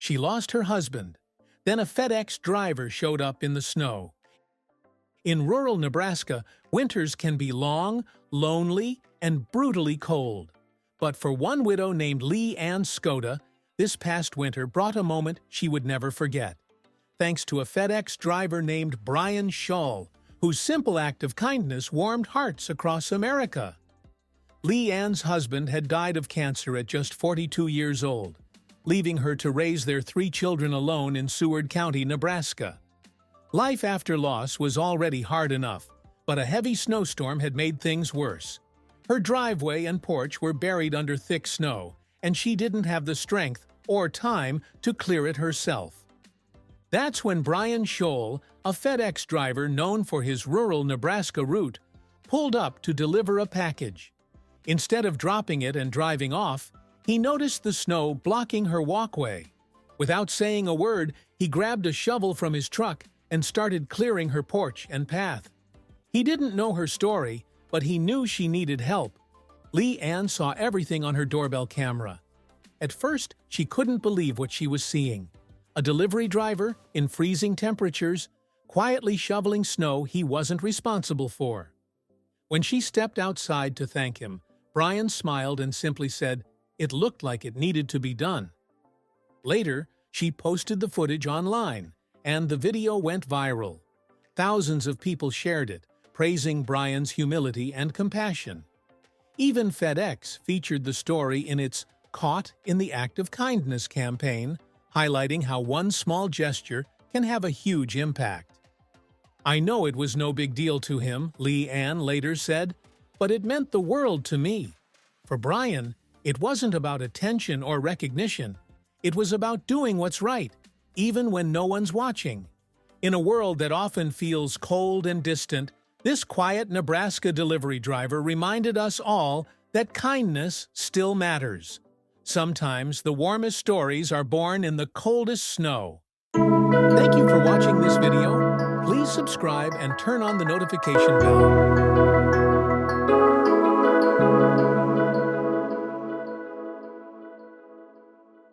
She lost her husband. Then a FedEx driver showed up in the snow. In rural Nebraska, winters can be long, lonely, and brutally cold. But for one widow named Leigh Anne Skoda, this past winter brought a moment she would never forget. Thanks to a FedEx driver named Brian Scholl, whose simple act of kindness warmed hearts across America. Leigh Anne's husband had died of cancer at just 42 years old, leaving her to raise their 3 children alone in Seward County, Nebraska. Life after loss was already hard enough, but a heavy snowstorm had made things worse. Her driveway and porch were buried under thick snow, and she didn't have the strength or time to clear it herself. That's when Brian Scholl, a FedEx driver known for his rural Nebraska route, pulled up to deliver a package. Instead of dropping it and driving off, he noticed the snow blocking her walkway. Without saying a word, he grabbed a shovel from his truck and started clearing her porch and path. He didn't know her story, but he knew she needed help. Leigh Anne saw everything on her doorbell camera. At first, she couldn't believe what she was seeing. A delivery driver, in freezing temperatures, quietly shoveling snow he wasn't responsible for. When she stepped outside to thank him, Brian smiled and simply said, "It looked like it needed to be done." Later, she posted the footage online, and the video went viral. Thousands of people shared it, praising Brian's humility and compassion. Even FedEx featured the story in its Caught in the Act of Kindness campaign, highlighting how one small gesture can have a huge impact. "I know it was no big deal to him," Leigh Anne later said, "but it meant the world to me." For Brian, it wasn't about attention or recognition. It was about doing what's right, even when no one's watching. In a world that often feels cold and distant, this quiet Nebraska delivery driver reminded us all that kindness still matters. Sometimes the warmest stories are born in the coldest snow. Thank you for watching this video. Please subscribe and turn on the notification bell.